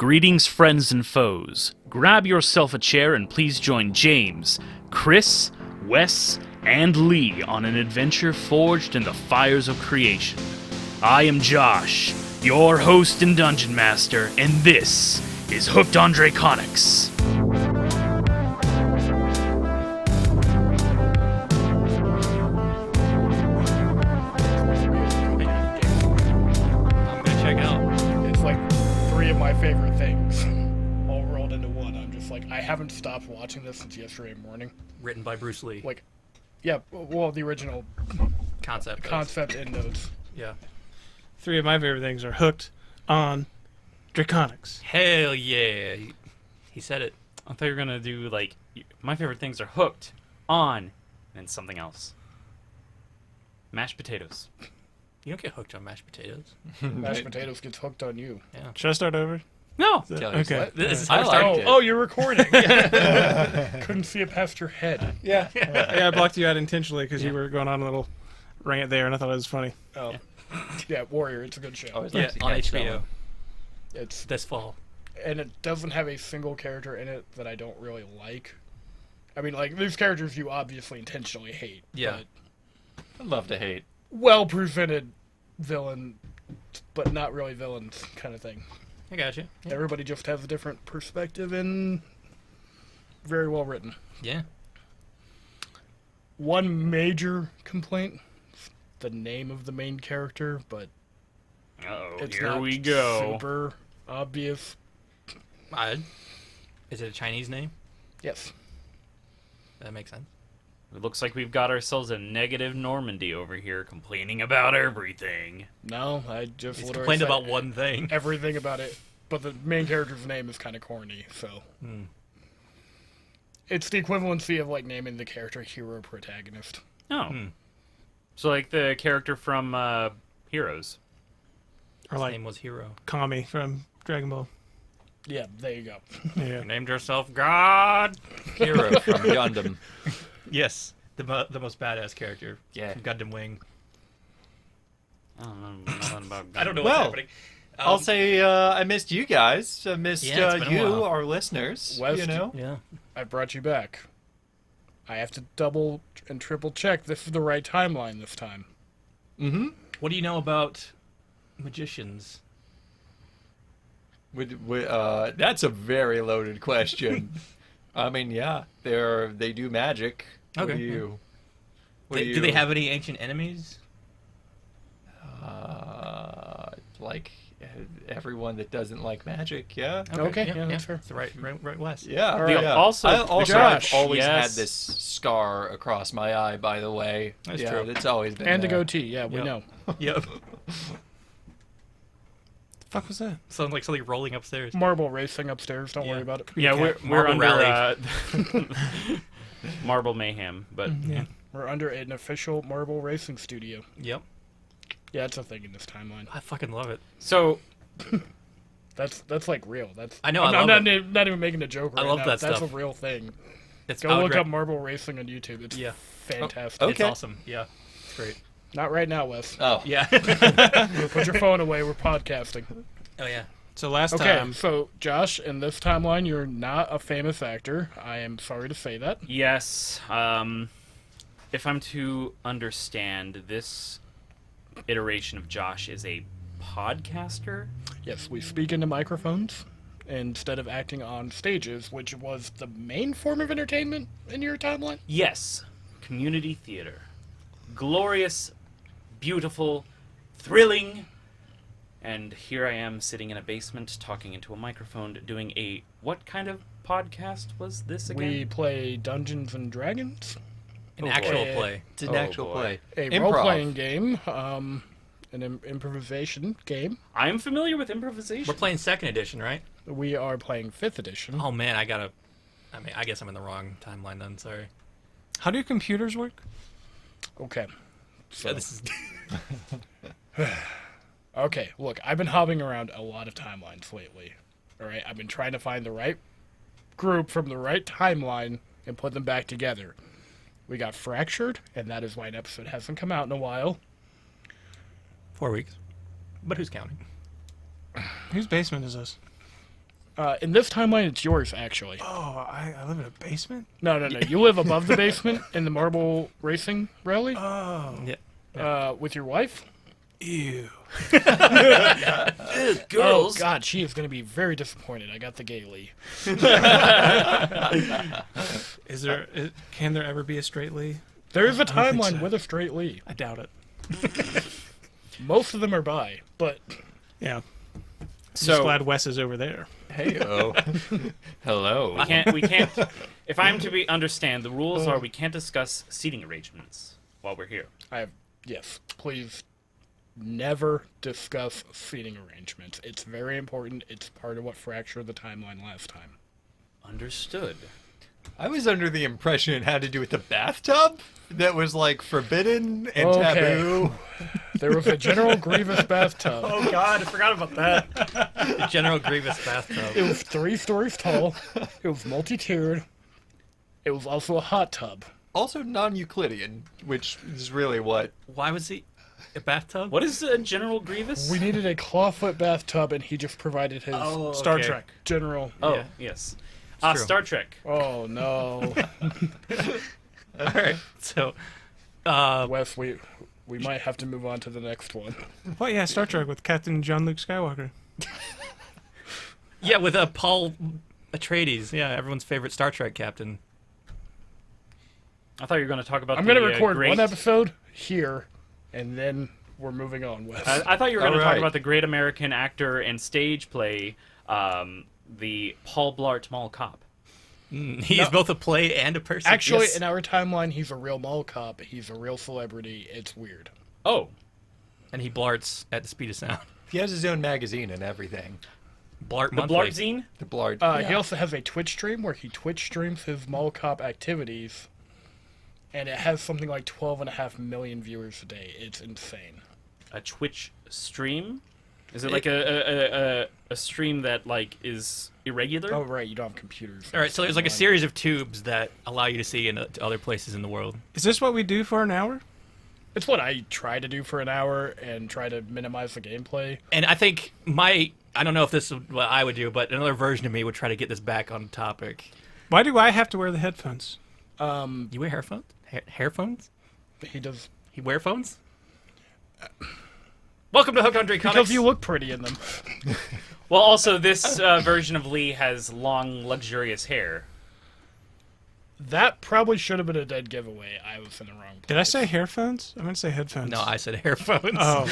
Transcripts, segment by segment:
Greetings, friends and foes. Grab yourself a chair and please join James, Chris, Wes, and Lee on an adventure forged in the fires of creation. I am Josh, your host and dungeon master, and this is Hooked on Draconics. I'm gonna check out. It's like three of my favorite things all rolled into one. I'm just like, I haven't stopped watching this since yesterday morning. Written by Bruce Lee. Like, yeah, well, the original Concept and notes. Yeah. Three of my favorite things are Hooked on Draconics. Hell yeah. He said it. I thought you were gonna do like my favorite things are hooked on and something else. Mashed potatoes. You don't get hooked on mashed potatoes. Mashed potatoes gets hooked on you. Yeah. Should I start over? No. Okay. This is I how liked it. Oh, you're recording. Couldn't see it past your head. Yeah. Yeah, I blocked you out intentionally because you were going on a little rant there, and I thought it was funny. Oh, yeah, Warrior. It's a good show. Always Yeah, like to on catch that HBO one. It's this fall. and it doesn't have a single character in it that I don't really like. I mean, like, these characters you obviously intentionally hate. Yeah. I'd love to hate. Well presented villain, but not really villains kind of thing. I got you. Yeah. Everybody just has a different perspective and very well written. Yeah. One major complaint, the name of the main character, but Oh, it's here not we go. super obvious. Is it a Chinese name? Yes. That makes sense. It looks like we've got ourselves a negative Normandy over here complaining about everything. No, I just He's literally complained said about one thing. everything about it, but the main character's name is kind of corny, so. It's the equivalency of, like, naming the character hero protagonist. Oh. So like the character from Heroes. Or His like name was Hero. Kami from Dragon Ball. Yeah, there you go. Yeah. You named yourself God. Hero from Gundam. Yes. The most badass character. Yeah. From Gundam Wing. I don't know nothing about. I don't know Well, what's happening. I'll say I missed you guys. I missed Yeah, it's been a you, while. our listeners. Wes, you know? Yeah. I brought you back. I have to double and triple check this is the right timeline this time. Mm-hmm. What do you know about magicians? That's a very loaded question. I mean, yeah, they do magic. What Okay, do you? Do they have any ancient enemies? Like everyone that doesn't like magic? Yeah. Okay, yeah, that's fair. It's the right West. Yeah. All right. yeah. Also- I've Josh, always yes. had this scar across my eye. By the way, That's yeah, true. It's always been And the there. goatee, yeah, we Yep. know. Yep. The fuck was that? Sounds like something rolling upstairs. Marble racing upstairs, don't Yeah. worry about it. Yeah, we're Marble under Rally. Marble Mayhem, but Yeah. We're under an official marble racing studio. Yep. Yeah, it's a thing in this timeline. I fucking love it. so That's like real. That's I know, I'm, I I'm love not even making a joke right I love now. that That's stuff. a real thing. It's Go look up marble racing on YouTube. It's Yeah. fantastic. Okay. It's awesome. Yeah. It's great. Not right now, Wes. Oh, Yeah. Put your phone away. We're podcasting. Oh yeah. So last Okay, time, so Josh, in this timeline, you're not a famous actor. I am sorry to say that. yes, if I'm to understand, this iteration of Josh is a podcaster. Yes, we speak into microphones instead of acting on stages, which was the main form of entertainment in your timeline. Yes, community theater. Glorious, beautiful, thrilling. And here I am sitting in a basement talking into a microphone doing a... What kind of podcast was this again? We play Dungeons and Dragons, An Oh, boy. actual Yeah. play. it's an Oh, actual boy. play. a Improv. role-playing game, an improvisation game. I'm familiar with improvisation. We're playing second edition, right? We are playing 5th edition. Oh man, I guess I'm in the wrong timeline then. Sorry. how do computers work? Okay. So, Yeah, this is. okay, look, I've been hopping around a lot of timelines lately. All right, I've been trying to find the right group from the right timeline and put them back together. We got Fractured, and that is why an episode hasn't come out in a while. 4 weeks. But who's counting? Whose basement is this? In this timeline, it's yours, actually. Oh, I live in a basement? No. You live above the basement in the marble racing rally Oh. Yeah. with your wife. Ew. Oh, God, she is going to be very disappointed. I got the Gailey. Can there ever be a straight Lee? There is a don't think timeline so. with a straight Lee. I doubt it. Most of them are bi, but Yeah. So Just glad Wes is over there. Hey-o. Hello. we can't. If I'm to understand, the rules are we can't discuss seating arrangements while we're here. yes, please never discuss seating arrangements. It's very important. It's part of what fractured the timeline last time. Understood. I was under the impression it had to do with the bathtub that was like forbidden and Okay. taboo. There was a General Grievous bathtub. Oh God, I forgot about that. The General Grievous bathtub. It was 3 stories tall. It was multi-tiered. It was also a hot tub. Also non-Euclidean, which is really what. Why was he a bathtub? What is General Grievous? We needed a clawfoot bathtub, and he just provided his Star okay. Trek. general. Oh, Yeah. yes. true. Star Trek. Oh no, All right. So, Wes, we might have to move on to the next one. Well, yeah, Star Trek with Captain Jean-Luc Skywalker. yeah, with Paul Atreides. Yeah, everyone's favorite Star Trek captain. I thought you were going to talk about. I'm going to record one episode here, and then we're moving on, Wes. I thought you were going to All talk right. about the great American actor and stage play, the Paul Blart Mall Cop. He's both a play and a person. Actually, yes. in our timeline, he's a real mall cop. He's a real celebrity. It's weird. Oh, and he blarts at the speed of sound. He has his own magazine and everything. Blart the monthly. Blart zine. The Blart. He also has a Twitch stream where he Twitch streams his mall cop activities, and it has something like 12.5 million viewers a day. It's insane. A Twitch stream. Is it like a stream that like is irregular? Oh, right, you don't have computers. All right, so there's like a series of tubes that allow you to see in to other places in the world. Is this what we do for an hour? It's what I try to do for an hour and try to minimize the gameplay. And I think I don't know if this is what I would do, but another version of me would try to get this back on topic. Why do I have to wear the headphones? You wear hairphones? Hairphones? He does He wear phones? Welcome to Hooked on Draconics. because you look pretty in them. Well, also this version of Lee has long, luxurious hair. That probably should have been a dead giveaway. I was in the wrong place. Did I say hairphones? I meant to say headphones. No, I said hairphones. Oh.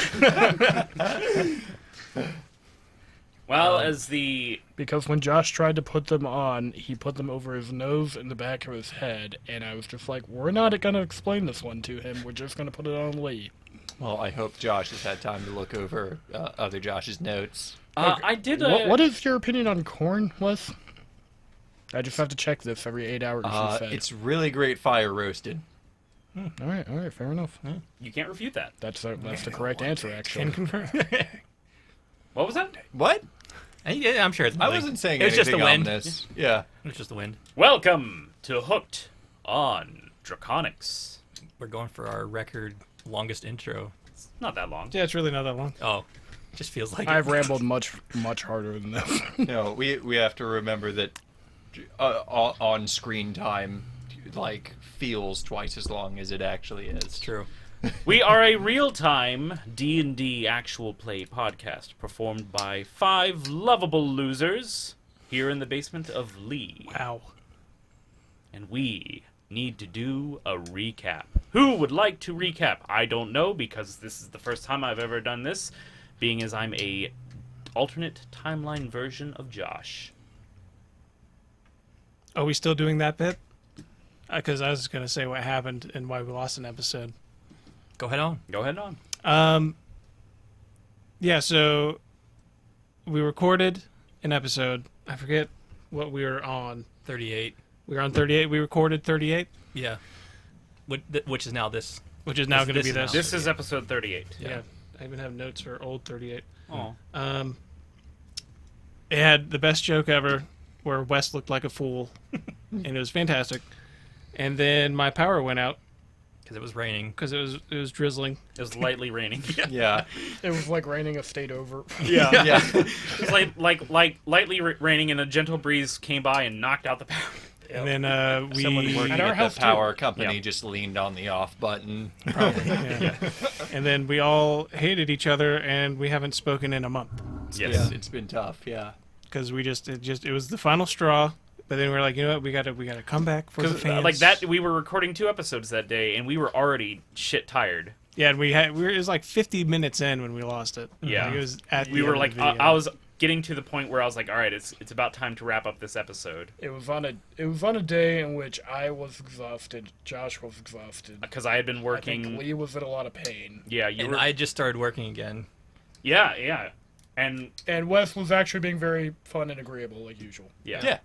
Well, as the Because when Josh tried to put them on, he put them over his nose and the back of his head, and I was just like, we're not going to explain this one to him. We're just going to put it on Lee. Well, I hope Josh has had time to look over other Josh's notes. I did. What is your opinion on corn, Wes? I just have to check this every 8 hours, you said. It's really great fire roasted. All right, fair enough. You can't refute that. That's the correct answer, actually. Can confirm. What was that? What? Yeah, I'm sure it's I nothing. wasn't saying It's just anything the on wind. this. Yeah. It's just the wind. Welcome to Hooked on Draconics. We're going for our record longest intro. Not that long. Yeah, it's really not that long. Oh, just feels like I've it. rambled much harder than this. No, we have to remember that on-screen time like feels twice as long as it actually is. It's true. We are a real-time D&D actual play podcast performed by 5 lovable losers here in the basement of Lee. Wow. And we need to do a recap. Who would like to recap? I don't know, because this is the first time I've ever done this, being as I'm a alternate timeline version of Josh. Are we still doing that bit? Because I was going to say what happened and why we lost an episode. Go ahead on. Go ahead on. Yeah, so we recorded an episode. I forget what we were on. 38. We were on 38. We recorded 38, Yeah. Which is now this. which is now going to be This is now. this. This is episode 38. Yeah. I even have notes for old 38. Oh. It had the best joke ever where Wes looked like a fool, and it was fantastic. And then my power went out, because it was raining. because it was drizzling. It was lightly raining. Yeah. It was like raining a state over. Yeah. Yeah. It was like lightly raining, and a gentle breeze came by and knocked out the power. And then Someone we working At our at house, the power too. company Yeah. just leaned on the off button. yeah. And then we all hated each other, and we haven't spoken in a month Yes. It's been tough. Yeah. because it was the final straw. But then we're like, you know what, we gotta come back for the Because fans. like that, we were recording 2 episodes that day, and we were already shit tired. Yeah, and it was like 50 minutes in when we lost it. Yeah. Like, it was at the We were end like, of the video. I was getting to the point where I was like, all right, it's about time to wrap up this episode It was on a day in which I was exhausted, Josh was exhausted. because I had been I think working. Lee was in a lot of pain. Yeah, you And were. I just started working again. Yeah, and And Wes was actually being very fun and agreeable, like usual. yeah,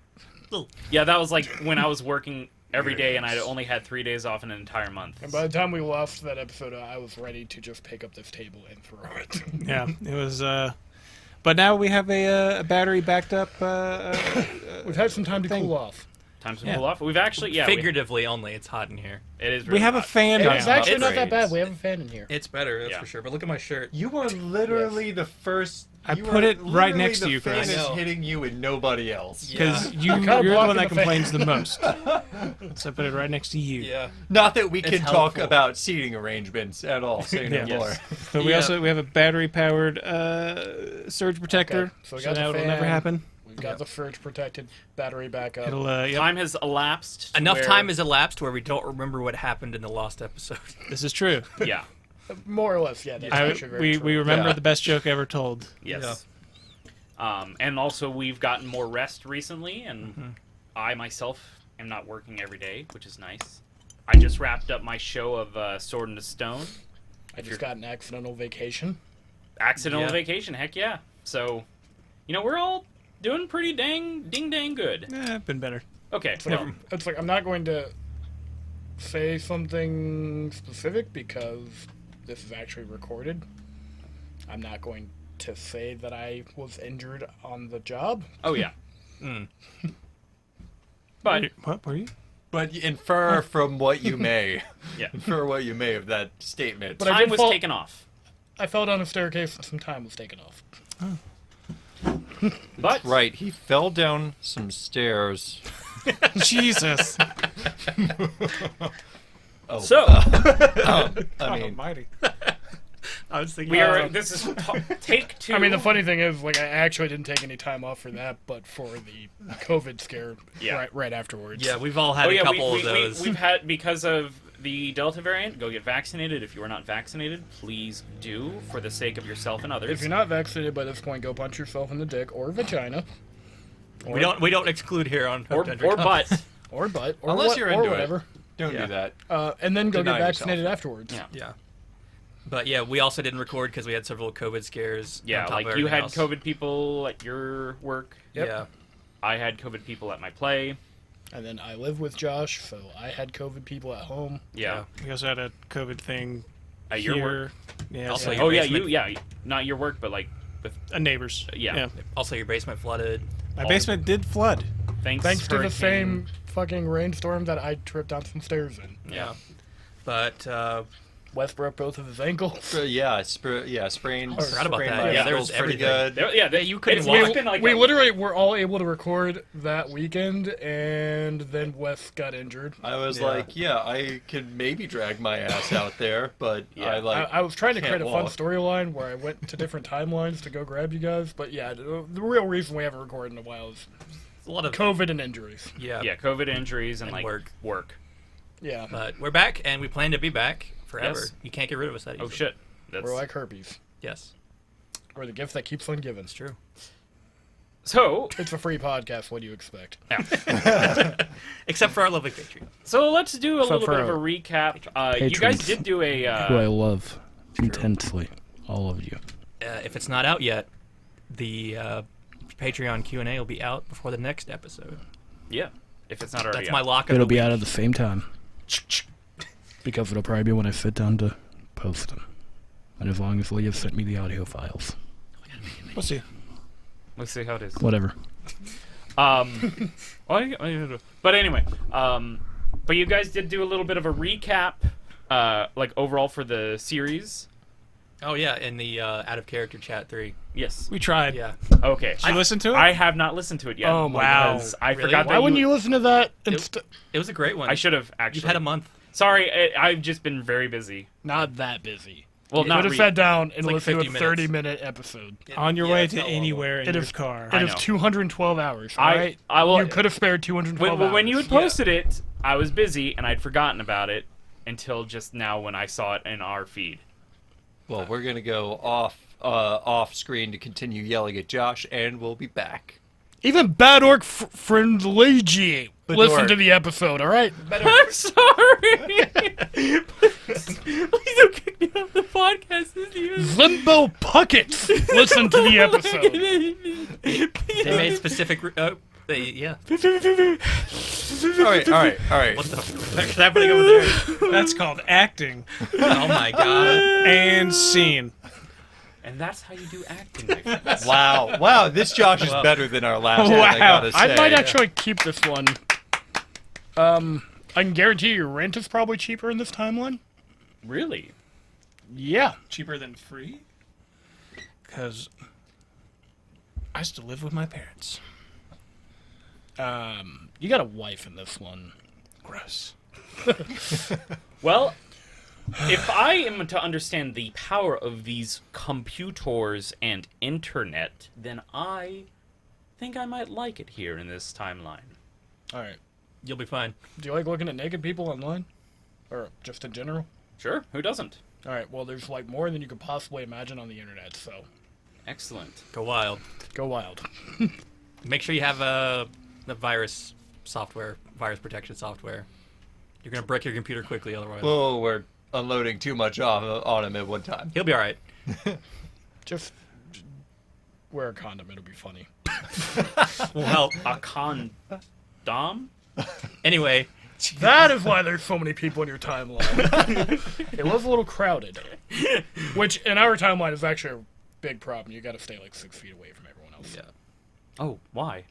that was like when I was working every day, and I only had 3 days off in an entire month. And by the time we lost that episode, I was ready to just pick up this table and throw it. Yeah, it was. But now we have a battery backed up. We've had some time to Thing. cool off. Time to Yeah. cool off. We've actually, Figuratively only, it's hot in here. it is. We Really have a hot. fan It's now. actually not Upgrades. that bad. We have a fan in here. It's better, that's Yeah. for sure. But look at my shirt. You are literally the first. I you put are it right literally next to the you, fan Chris. is I know. hitting you and nobody else. Because Yeah. you're kinda the blocking one that the fan. complains the most. So I put it right next to you. Yeah. Not that we It's can talk helpful. about seating arrangements at all. Say no Yeah. more. Yes. But we Yeah. have a battery powered surge protector. Okay, so we So got the that'll fan. never happen. We've got the surge protected battery backup. It'll yep, Time has elapsed. to Enough where- time has elapsed where we don't remember what happened in the lost episode. this is true. Yeah. More or less, yeah. That's actually very true. We remember Yeah. the best joke ever told. Yes. And also, we've gotten more rest recently, and I myself am not working every day, which is nice. I just wrapped up my show of Sword into Stone. I just got an accidental vacation. Accidental Yeah. vacation, heck yeah. So, we're all doing pretty dang good. Been better. Okay, well, It's like I'm not going to say something specific because this is actually recorded. I'm not going to say that I was injured on the job. oh yeah. Mm. But, What were you? But infer from what you may. yeah. Infer what you may of that statement. But I Time did was fall- taken off. I fell down a staircase and some time was taken off. But, Right, he fell down some stairs. Jesus. Oh, so, I mean, Almighty. I was thinking. we are, this is take 2. I mean, the funny thing is, like, I actually didn't take any time off for that, but for the COVID scare Yeah. right afterwards. Yeah, we've all had Oh a yeah, couple of those. we've had, because of the Delta variant, go get vaccinated. If you are not vaccinated, please do, for the sake of yourself and others. If you're not vaccinated by this point, go punch yourself in the dick or vagina. we don't exclude here on or Hooked Under butt. Or butt. Or Unless what- you're or into it. whatever. don't Yeah. do that. And then go Deny get yourself. vaccinated afterwards. Yeah. Yeah. But yeah, we also didn't record because we had several COVID scares. Yeah, on top like of you everything had else. COVID people at your work. Yep. Yeah. I had COVID people at my play. And then I live with Josh, so I had COVID people at home. Yeah. We also had a COVID thing At your here. work. Yeah. Also, yeah. your Oh yeah, basement- not your work, but like with Neighbors. yeah. Also, your basement flooded. My basement did flood. Thanks to the hurricane. same fucking rainstorm that I tripped down some stairs in. Yeah. But Wes broke both of his ankles. Sprained. forgot about sprained that. my Yeah, there ankles was pretty everything. good. you couldn't it's walk. been like we a- literally were all able to record that weekend, and then Wes got injured. I was Yeah. like, yeah, I could maybe drag my ass out there, but Yeah. I was trying to can't create a fun walk. storyline where I went to different timelines to go grab you guys, but yeah, the real reason we haven't recorded in a while is A lot of COVID and injuries. yeah. Yeah, COVID injuries and, And like work. Yeah, But we're back, and we plan to be back forever. Yes. You can't get rid of us that easily. Oh shit. That's we're like herpes. Yes, Or the gift that keeps on giving. it's true. so. It's a free podcast. What do you expect? Except for our lovely Patreon. So let's do a So little for bit of a our recap. You guys patrons, did do a. Who I love intensely, all of you. If it's not out yet, the Patreon Q&A will be out before the next episode. Yeah. If it's not already. That's my out. lock of It'll the be week. out at the same time. Because it'll probably be when I sit down to post them. And as long as Leah sent me the audio files. We'll see. Let's see how it is. Whatever. But anyway, but you guys did do a little bit of a recap like overall for the series. Oh yeah, in the out of character chat 3. Yes. We tried. Yeah. Okay. Did you listen to it? I have not listened to it yet. Oh my Wow. because I Really? forgot Why that wouldn't you listen to that? It was a great one. I should have actually. You've had a month. Sorry, I've just been very busy. Not that busy. Well, You not could have re- sat down and like listened to a 50 minutes. 30-minute episode. On your Yeah, way it's to not a long anywhere in It your is- car. It I is know. 212 hours. I- All right? I will- You could have spared 212 When, hours. when you had posted it, I was busy and I'd forgotten about it until just now when I saw it in our feed. Well, we're gonna go off screen to continue yelling at Josh, and we'll be back. Even Bad Orc Friendly listen Dork. to the episode, all right? I'm sorry. Please don't kick me off the podcast. Limbo Puckets listen to the episode. They made specific. Yeah. All right. What the fuck is happening over there? That's called acting. Oh my god. And scene. And that's how you do acting, my friends. Wow. This Josh is better than our last one. I Wow. gotta say. I might actually keep this one. I can guarantee your rent is probably cheaper in this timeline. Really? Yeah. Cheaper than free? Because I still live with my parents. You got a wife in this one. Gross. Well, if I am to understand the power of these computers and internet, then I think I might like it here in this timeline. All right. You'll be fine. Do you like looking at naked people online? Or just in general? Sure, who doesn't? All right. Well, there's like more than you could possibly imagine on the internet, so Excellent. Go wild. go wild. Make sure you have the virus software, virus protection software. You're gonna break your computer quickly otherwise. Whoa, we're unloading too much on him at one time. He'll be all right. Just wear a condom. It'll be funny. We'll help. A condom? Anyway, That is why there's so many people in your timeline. It was a little crowded. Which, in our timeline, is actually a big problem. You gotta stay like 6 feet away from everyone else. yeah. Oh, why?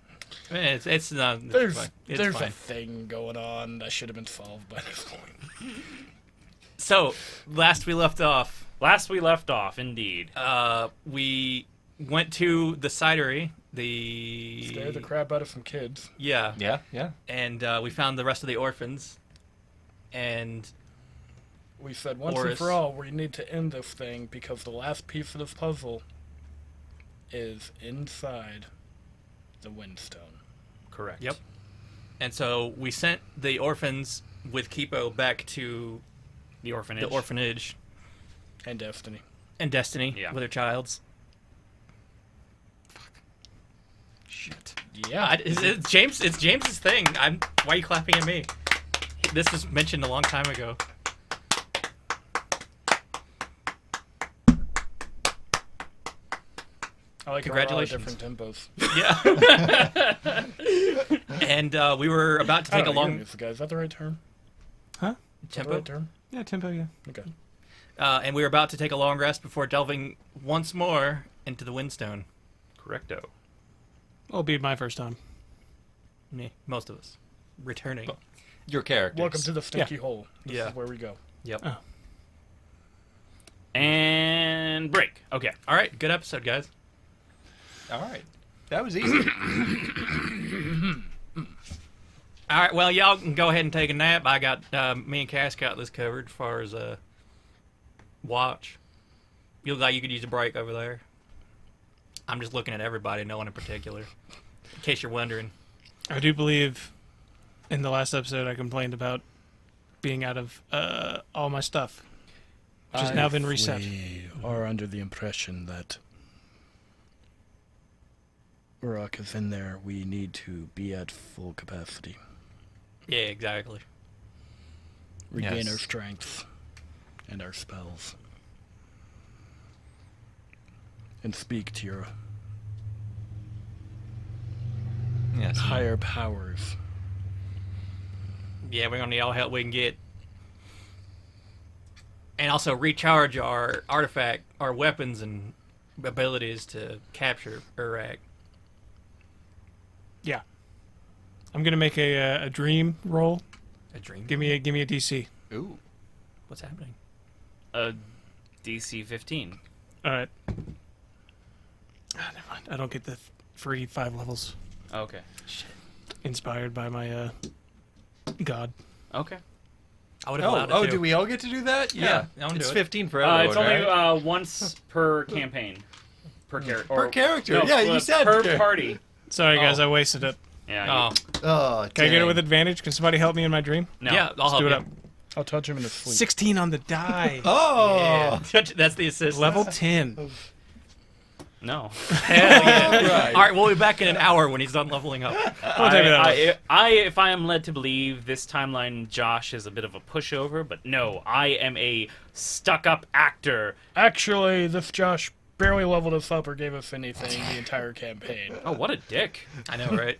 It's not. It's There's fine. It's there's fine. a thing going on that should have been solved by this point. So last we left off, Last we left off, indeed. we went to the cidery. The Scare the crap out of some kids. yeah, Yeah. and we found the rest of the orphans, and We said once Horus. and for all, we need to end this thing because the last piece of this puzzle is inside the Windstone. Correct. Yep. And so we sent the orphans with Kipo back to The orphanage. the orphanage And Destiny. and Destiny Yeah. with her childs. Shit. Yeah. It's James. It's James's thing. Why are you clapping at me? This was mentioned a long time ago. I like Congratulations. different tempos. Yeah. And we were about to take a long Is that the right term? Huh? Is that the tempo. right term? Yeah, tempo, yeah. Okay. And we were about to take a long rest before delving once more into the Windstone. Correcto. It'll be my first time. Me, most of us, returning. Your characters. Welcome to the stinky hole. This Yeah. is where we go. Yep. Oh. And break. Okay. All right. Good episode, guys. All right. That was easy. All right. Well, y'all can go ahead and take a nap. I got me and Cass got this covered as far as watch. You look like you could use a break over there. I'm just looking at everybody, no one in particular. In case you're wondering. I do believe in the last episode I complained about being out of all my stuff, which has now been reset. We are under the impression that Uruk is in there. We need to be at full capacity. Yeah, exactly. Regain Yes. our strength and our spells. And speak to your Yes. higher powers. Yeah, we're gonna need all help we can get. And also recharge our artifact, our weapons and abilities to capture Uruk. Yeah. I'm gonna make a dream roll. A dream. Give me a DC. Ooh. What's happening? DC 15. All right. Never mind. I don't get the free 5 levels Okay. inspired by my god. Okay. I would have allowed it too. Do we all get to do that? Yeah, I wanna it's do it. 15 for everyone, It's only right? once per campaign. Per character. Per character. Yeah, you said per party. Sorry, guys, Oh. I wasted it. Yeah. Oh, Oh, Can I get it with advantage? Can somebody help me in my dream? No. yeah, I'll help Do it you. up. I'll touch him in his sleep. 16 on the die. Oh. Yeah. That's the assist. Level 10. No. Hell yeah. Right. All right, we'll be back in an hour when he's done leveling up. Don't take me that way. If I am led to believe this timeline, Josh is a bit of a pushover, but no, I am a stuck-up actor. Actually, this Josh barely leveled us up or gave us anything the entire campaign. Oh, what a dick! I know, right?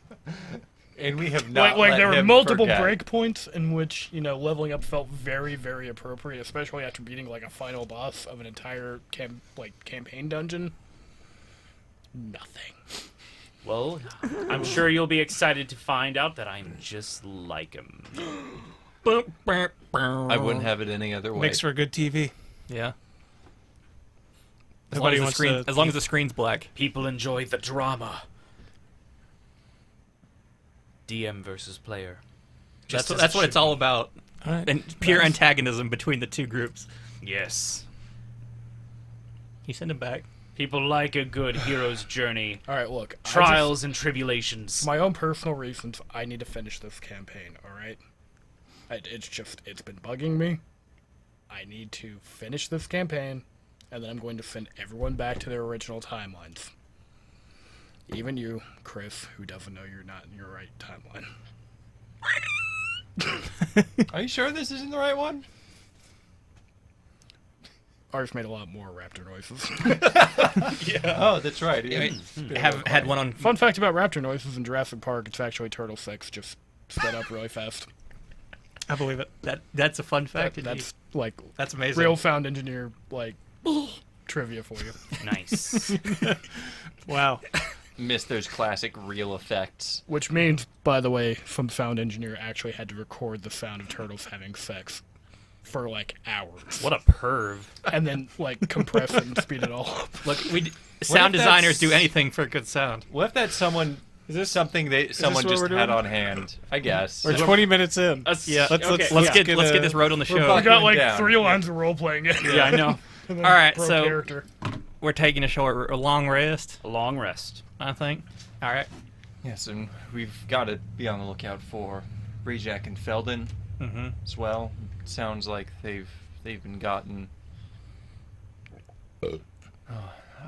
And we have not Like let there were him multiple forget. break points in which, leveling up felt very, very appropriate, especially after beating like a final boss of an entire campaign dungeon. Nothing. Well, I'm sure you'll be excited to find out that I'm just like him. I wouldn't have it any other way. Makes for good TV. Yeah. Nobody as wants long to. as the screen's black. People enjoy the drama. DM versus player. That's as what it it's should all be. about. All right. And pure antagonism between the two groups. Yes. You send him back. People like a good hero's journey. All right, look. Trials and tribulations. My own personal reasons, I need to finish this campaign, all right? It's been bugging me. I need to finish this campaign, and then I'm going to send everyone back to their original timelines. Even you, Chris, who doesn't know you're not in your right timeline. Are you sure this isn't the right one? Ours made a lot more raptor noises. Oh, that's right. Have had one on. Fun fact about raptor noises in Jurassic Park, it's actually Turtle 6, just sped up really fast. I believe it. That's a fun fact. That's like That's amazing. real found engineer trivia for you. Nice. Wow. Miss those classic real effects. Which means, by the way, some sound engineer actually had to record the sound of turtles having sex for like hours. What a perv. And then compress it and speed it all up. Look, sound if that's- designers do anything for good sound. What if that's someone? Is this something someone what just we're had doing? on hand? I guess. We're 20 minutes in. Yeah. Let's okay. Let's get this road on the show. buck- We got Going down. 3 lines of role playing in. Yeah, I know. And then All right, pro so- character. We're taking a long rest, A long rest. I think. All right. Yes, and we've got to be on the lookout for Rejak and Felden Mm-hmm. as well. Sounds like they've been gotten.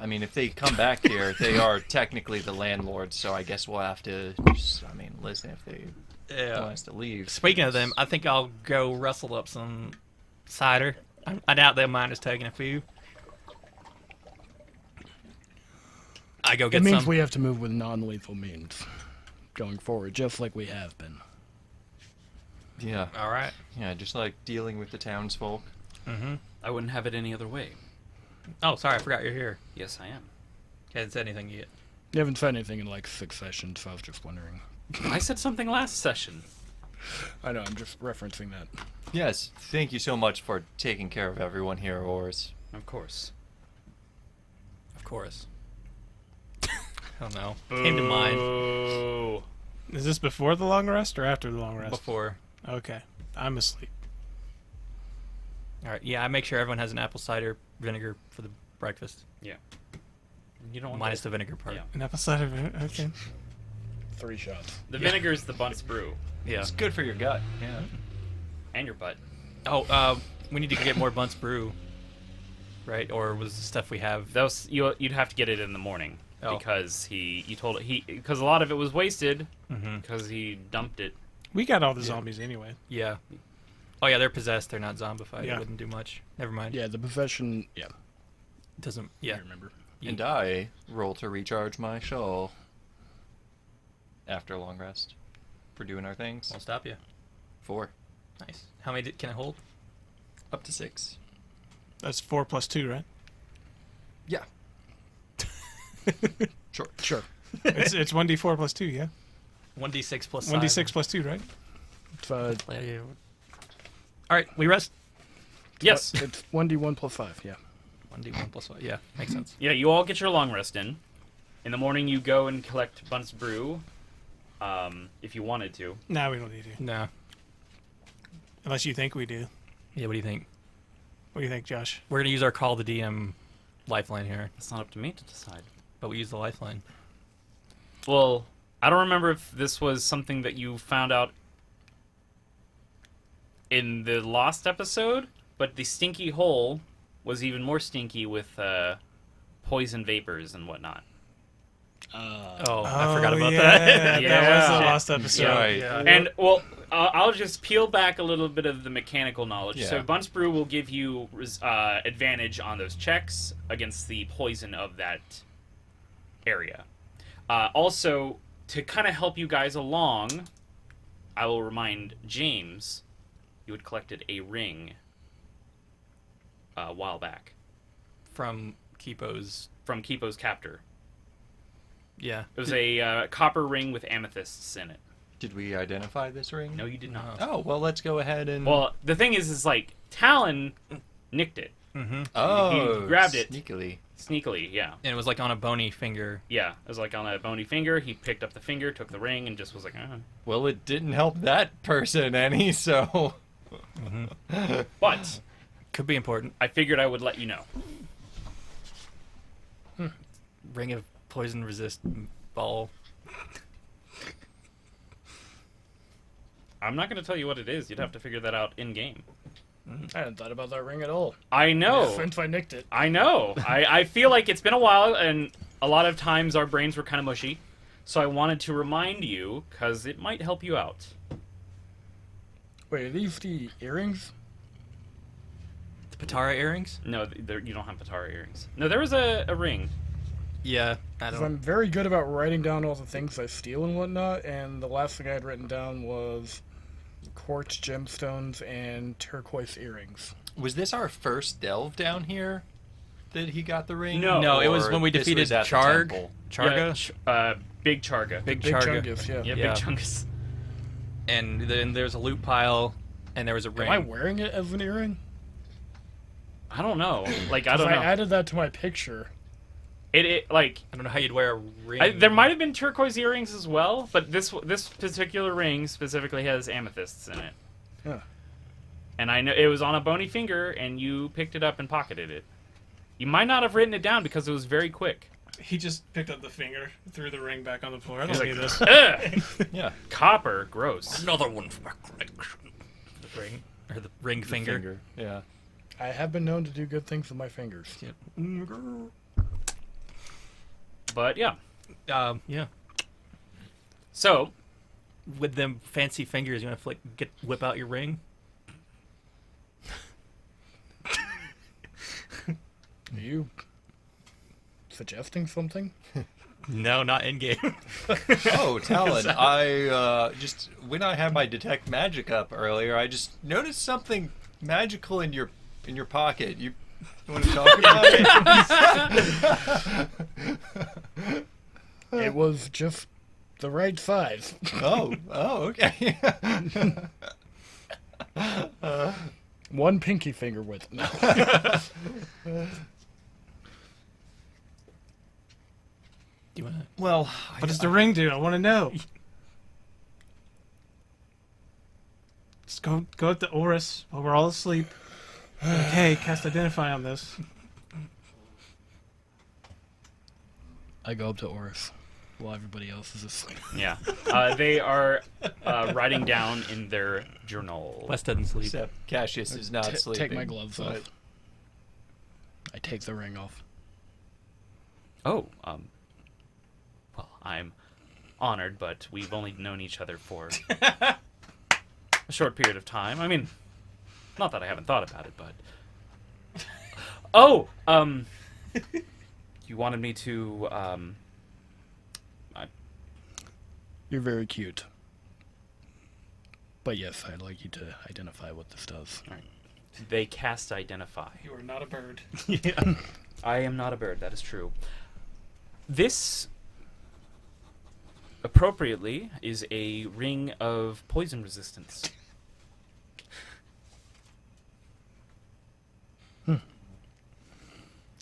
I mean, if they come back here, they are technically the landlords. So I guess we'll have to. Listen if they want us to leave. Speaking of them, I think I'll go rustle up some cider. I doubt they'll mind us taking a few. I go It get means some. we have to move with non-lethal means going forward, just like we have been. Yeah, All right. yeah, just like dealing with the townsfolk. Mm-hmm. I wouldn't have it any other way. Oh, sorry, I forgot you're here. Yes, I am. Hasn't said anything yet. You haven't said anything in 6 sessions, so I was just wondering. I said something last session. I know, I'm just referencing that. Yes, thank you so much for taking care of everyone here, Oars. Of course. Of course. I don't know. Came to mind Oh. Is this before the long rest or after the long rest? before. Okay. I'm asleep. All right. Yeah, I make sure everyone has an apple cider vinegar for the breakfast, Yeah. You don't want minus the vinegar part. Yeah. An apple cider vinegar. Okay. 3 shots. The vinegar's the Bunce brew. Yeah. It's good for your gut. Yeah. And your butt. Oh, we need to get more Bunce brew, right? Or was the stuff we have? Those you'd have to get it in the morning Oh. because because a lot of it was wasted Mm-hmm. because he dumped it. We got all the zombies anyway. Yeah. Oh yeah, they're possessed. They're not zombified. Yeah. It wouldn't do much. Never mind. Yeah, the possession, yeah, Doesn't. Yeah. I remember. And I roll to recharge my shawl after a long rest. For doing our things. Won't stop you. 4. Nice. How many can I hold? Up to 6. That's 4 plus 2, right? Yeah. Sure. Sure. It's 1d4 plus 2, yeah? 1d6 plus 1d6 plus 2, right? It's, All right, we rest. Yes. It's 1d1 plus 5, yeah. 1d1 plus 1. Yeah, makes sense. Yeah, you all get your long rest in. In the morning, you go and collect Bunce Brew, if you wanted to. No, we don't need to. No. Unless you think we do. Yeah, what do you think? What do you think, Josh? We're going to use our Call the DM lifeline here, It's not up to me to decide. but we use the lifeline. Well, I don't remember if this was something that you found out in the Lost episode, but the stinky hole was even more stinky with poison vapors and whatnot. I forgot about yeah, that. That was the Yeah. last episode. Right. Yeah. And, well, I'll just peel back a little bit of the mechanical knowledge. Yeah. So Bunce Brew will give you advantage on those checks against the poison of that area. Also, to kind of help you guys along, I will remind James, you had collected a ring a while back From Kipo's. from Kipo's captor. Yeah. It was a copper ring with amethysts in it. Did we identify this ring? No, you did not. Oh, well, let's go ahead and... Well, the thing is like, Talon nicked it. Mm-hmm. oh, he grabbed it. sneakily. Sneakily, yeah. And it was like on a bony finger. Yeah, it was like on a bony finger. He picked up the finger, took the ring, and just was like, Well, it didn't help that person any, so... But Could be important. I figured I would let you know. Ring of poison resist ball. I'm not going to tell you what it is. You'd have to figure that out in game. I hadn't thought about that ring at all. I know. Since I nicked it. I know. I feel like it's been a while, and a lot of times our brains were kind of mushy. So I wanted to remind you, because it might help you out. Wait, are these the earrings? The Patara earrings? No, you don't have Patara earrings. No, there was a ring. Yeah, I Because don't. I'm very good about writing down all the things I steal and whatnot, and the last thing I had written down was quartz gemstones and turquoise earrings. Was this our first delve down here that he got the ring? No. No, it was Or when we this defeated was at the Charg. temple? Charga? Big Charga. Big Big Charga. Chungus, yeah. Yeah, Yeah. Big Chungus. And then there's a loot pile, and there was a ring. Am I wearing it as an earring? I don't know. Like, I 'Cause don't know. I added that to my picture. It like, I don't know how you'd wear a ring. there might have been turquoise earrings as well, but this particular ring specifically has amethysts in it. Huh. And I know it was on a bony finger, and you picked it up and pocketed it. You might not have written it down because it was very quick. He just picked up the finger, threw the ring back on the floor. I He's don't like, need this. Ugh, Yeah. copper, gross. Another one for my collection. The ring. Or the ring finger. Yeah. I have been known to do good things with my fingers. But yeah, Yeah. so With them fancy fingers, you want to whip out your ring? Are you suggesting something? No, not in game. Oh, Talon, I just when I had my detect magic up earlier, I just noticed something magical in your pocket. You want to talk about it? It was just the right size. Oh, okay. One pinky finger width. No. You want to? Well, What does the ring do? I want to know. Just go up to Oris while we're all asleep. Like, hey, cast Identify on this. I go up to Oris while everybody else is asleep. yeah, they are writing down in their journal. Wes doesn't sleep. except Cassius is not sleeping. Take my gloves but- off. I take the ring off. Oh, well, I'm honored, but we've only known each other for a short period of time. I mean, not that I haven't thought about it, but... Oh, you wanted me to, You're very cute. But yes, I'd like you to identify what this does. they cast Identify. You are not a bird. I am not a bird, that is true. This, appropriately, is a ring of poison resistance.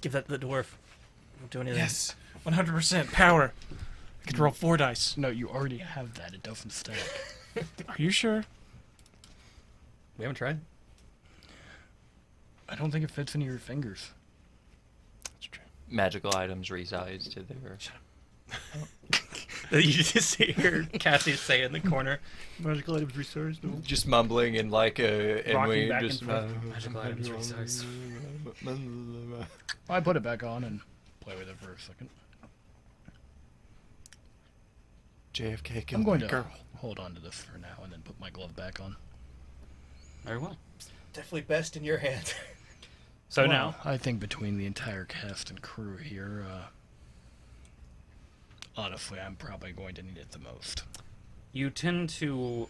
Give that to the dwarf. Don't do anything. Yes, 100% power. I could roll 4 dice. No, you already have that. It doesn't stack. Are you sure? We haven't tried. I don't think it fits into your fingers. That's true. Magical items resides to their. You just hear Cassius say in the corner, magical items resource. No. Just mumbling and like and Rocking we back just. and forth. Magical items resize. I put it back on and play with it for a second. JFK killed I'm going my to girl. hold on to this for now and then put my glove back on. Very well. Definitely best in your hands. So Well, now, I think between the entire cast and crew here, honestly, I'm probably going to need it the most. you tend to.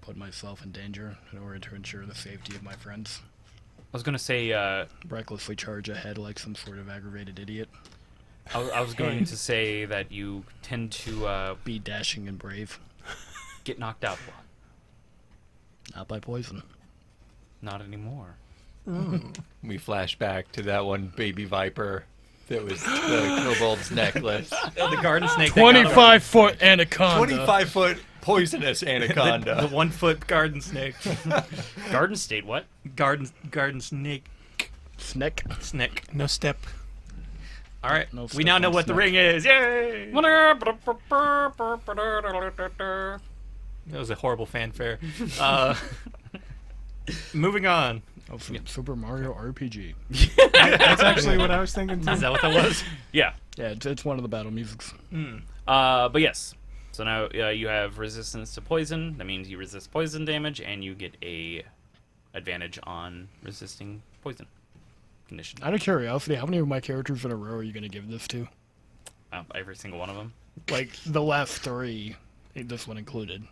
Put myself in danger in order to ensure the safety of my friends. I was going to say. Recklessly charge ahead like some sort of aggravated idiot. I was going to say that you tend to Be dashing and brave. get knocked out a lot. Not by poison. Not anymore. We flash back to that one baby viper that was the kobold's necklace. The garden snake. that got away. 25-foot anaconda. 25-foot poisonous anaconda. The 1 foot garden snake. Garden State, what? Garden snake. Snake. Snake. No step. All right. No We step now on know what the snake. ring is. Yay! That was a horrible fanfare. Moving on. Oh, from Super Mario RPG. That's actually what I was thinking too. Is that what that was? Yeah. Yeah, it's one of the battle musics. But yes. So now you have resistance to poison. That means you resist poison damage, and you get a advantage on resisting poison condition. Out of curiosity, how many of my characters in a row are you going to give this to? Every single one of them. Like, the last 3, this one included.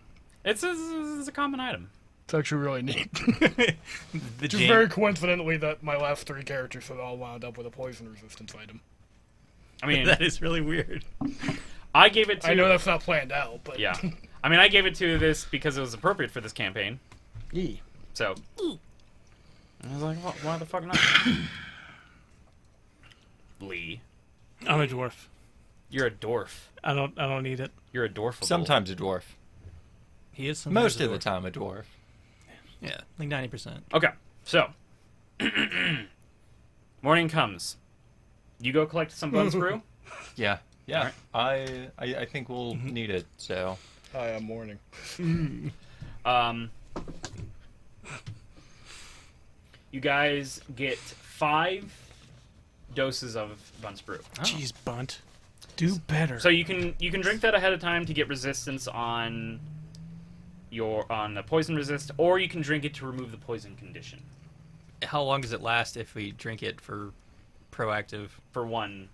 It's a common item. It's actually really neat. The Just jam- very coincidentally that my last 3 characters have all wound up with a poison resistance item. I mean, that is really weird. I gave it to. I know that's not planned out, but... Yeah. I mean, I gave it to this because it was appropriate for this campaign. Yee. So. I was like, why the fuck not? Lee, I'm a dwarf. you're a dwarf. I don't need it. You're a dwarfable. Sometimes a dwarf. He is sometimes Most a of the dwarf. time a dwarf. Yeah, like 90%. Okay, so. Morning comes. You go collect some bone brew. Yeah. Yeah. I think we'll need it, so. Hi, I'm mourning. You guys get 5 doses of Bunce Brew. Jeez, Bunt. Do better. So you can drink that ahead of time to get resistance on the poison resist, or you can drink it to remove the poison condition How long does it last if we drink it for proactive? for one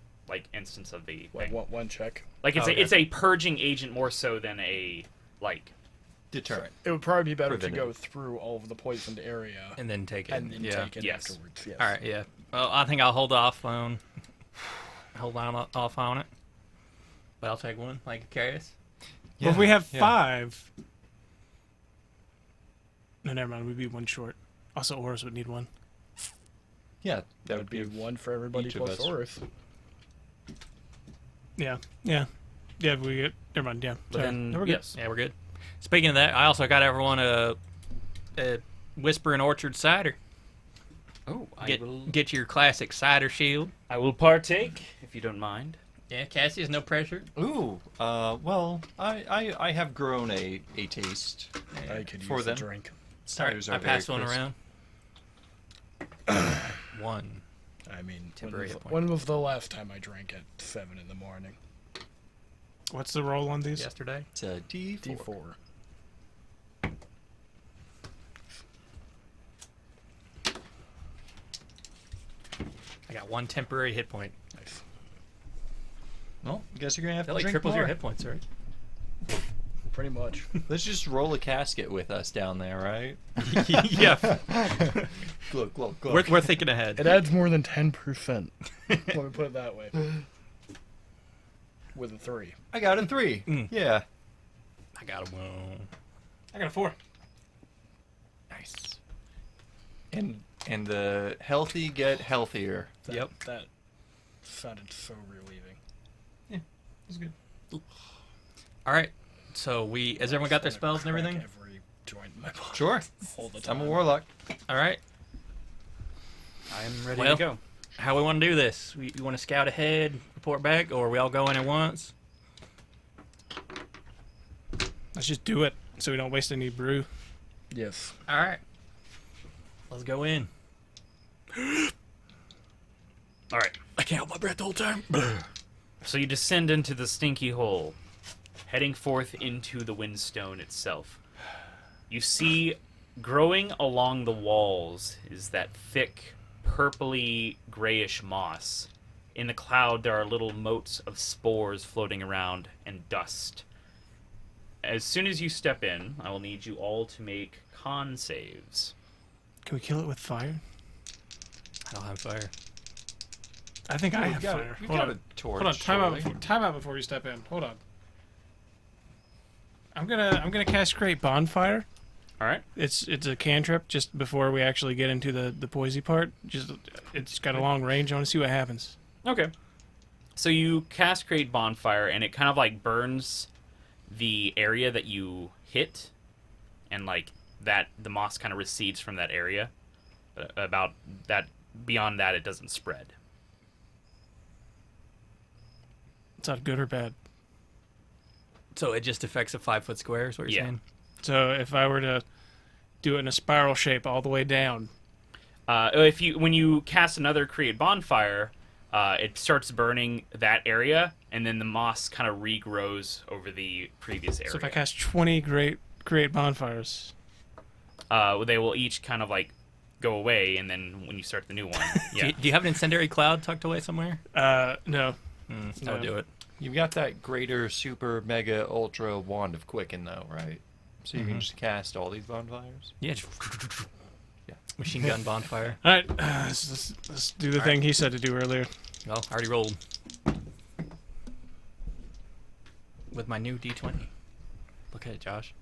instance of the Like, thing. one check. Like it's Okay. it's a purging agent more so than a Deterrent. It would probably be better to Preventative. go through all of the poisoned area And then take it. and then yeah. take it Yes. afterwards. Yes. All right, yeah. Well, I think I'll hold off on it. But I'll take one, like Carius. Well, if we have yeah. 5. No, never mind. We'd be 1 short. Also, Oris would need 1. Yeah, That would be one for everybody each of plus us. Oris. Yeah. But we get. Never mind. Yeah. but Sorry. then No, we're good. yes. Yeah, we're good. Speaking of that, I also got everyone a Whisper and Orchard cider. Oh, Get your classic cider shield. I will partake if you don't mind. Yeah, Cassius, no pressure. Ooh, well, I have grown a taste. I could For use them. a drink. Ciders I are very passed one crisp. around. One. I mean, Temporary hit point. when was the last time I drank at 7 in the morning? What's the roll on these? Yesterday. It's a D4. D4. I got 1 temporary hit point. Nice. Well, I guess you're gonna have That to like drink triples more. your hit points, right? Pretty much. Let's just roll a casket with us down there, right? Yeah. Look. We're thinking ahead. It adds more than 10%. Let me put it that way. With a 3. I got a 3. Mm. Yeah. I got a 1. I got a 4. Nice. And the healthy get healthier. That, Yep. That sounded so relieving. It's good. All right. So has everyone got their spells and everything? Every joint in my body. Sure. All the time. I'm a warlock. All right. I'm ready Well, to go. How we want to do this? We want to scout ahead, report back, or we all go in at once? Let's just do it so we don't waste any brew. Yes. All right. Let's go in. All right. I can't hold my breath the whole time. So you descend into the stinky hole, heading forth into the windstone itself. You see, growing along the walls is that thick, purpley, grayish moss. In the cloud, there are little motes of spores floating around and dust. As soon as you step in, I will need you all to make con saves. Can we kill it with fire? I don't have fire. I think I We've have got, fire. we've Hold got on. a torch. Hold on. surely. Time out before you step in. Hold on. I'm gonna cast Great Bonfire. All right. It's a cantrip just before we actually get into the poisy part. It's got a long range. I want to see what happens. Okay. So you cast Create Bonfire, and it kind of like burns the area that you hit, and like that the moss kind of recedes from that area. About that, beyond that, it doesn't spread. It's not good or bad. So it just affects a 5-foot square, is what you're Yeah. saying? So if I were to do it in a spiral shape all the way down, When you cast another Create Bonfire, it starts burning that area, and then the moss kind of regrows over the previous area. so if I cast 20 great bonfires, They will each kind of like go away, and then when you start the new one, yeah. Do you have an incendiary cloud tucked away somewhere? no. That'll do it. You've got that greater, super, mega, ultra wand of Quicken, though, right? So you can just cast all these bonfires? Yeah. Machine gun bonfire. All right, let's do the thing he said to do earlier. Well, I already rolled. With my new D20. Look at it, Josh.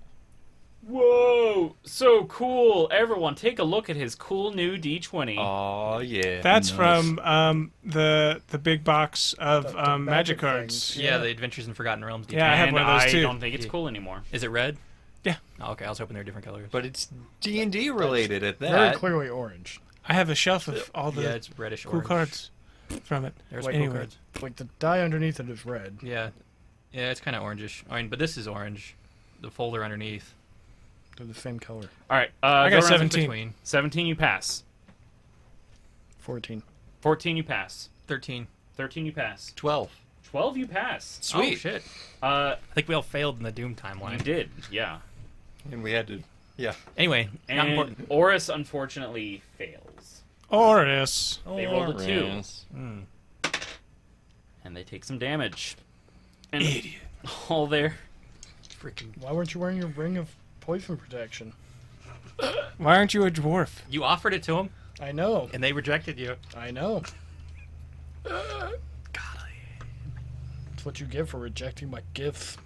Whoa, so cool! Everyone, take a look at his cool new D20. Oh yeah. That's Nice. from the big box of The magic magic cards. things. Yeah, the Adventures in Forgotten Realms D20. Yeah, I have and one of those I too. don't think it's Yeah. cool anymore. Is it red? Yeah. Oh, okay, I was hoping they were different colors. But it's D&D related at Very that. clearly orange. I have a shelf of all the yeah, it's reddish cool orange. cards from it. There's Wait, cool anyway. cards. Like the dye underneath it is red. Yeah. Yeah, it's kind of orangish. I mean, but this is orange. The folder underneath. They're the same color. All right, I go got around 17. Between 17, you pass. 14. 14, you pass. 13. 13, you pass. 12. 12, you pass. Oh, Sweet. shit. Uh, I think we all failed in the Doom you timeline. did, yeah. And we had to, yeah. Anyway, not And important. Oris unfortunately fails. Oris. They rolled a 2, Yes. and they take some damage. And Idiot. all their Freaking. Why weren't you wearing your ring of poison protection? Why aren't you a dwarf? You offered it to them, I know. and they rejected you. I know. Golly. That's what you get for rejecting my gifts.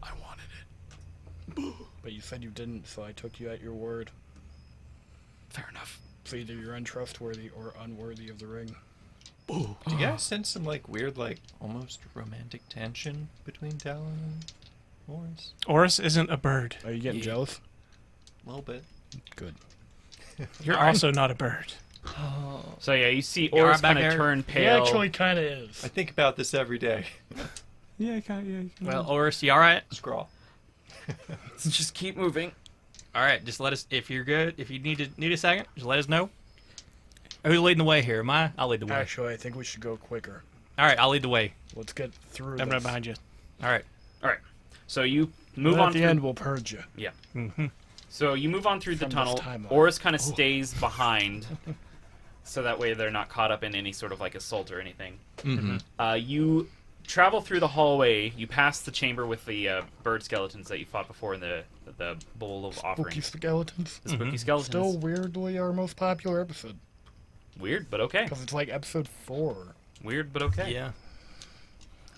I wanted it. But you said you didn't, so I took you at your word. Fair enough. So either you're untrustworthy or unworthy of the ring. Do you guys sense some like weird, like almost romantic tension between Talon and Morris? Oris isn't a bird. Are you getting Yeah. jealous? A little bit. Good. You're also not a bird. So yeah, you see You all Oris right back kind of there? turn He pale. actually kind of is. I think about this every day. Yeah, yeah. Well, Oris, you all right? Scrawl. Just keep moving. All right, just let us. If you're good, if you need a second, just let us know. Who's leading the way here? Am I? I'll lead the way. Actually, I think we should go quicker. All right, I'll lead the way. Let's get through I'm this. right behind you. All right. All right. So you move Then on at the through. end, we'll purge you. Yeah. Mm-hmm. So you move on through the From this tunnel. timeline. Oris kind of stays behind, so that way they're not caught up in any sort of like assault or anything. Mm-hmm. You travel through the hallway. You pass the chamber with the bird skeletons that you fought before in the bowl of Spooky offerings. skeletons. The spooky Mhm. skeletons. Still weirdly our most popular episode. Weird, but okay. Because it's like episode 4. Weird, but okay. Yeah.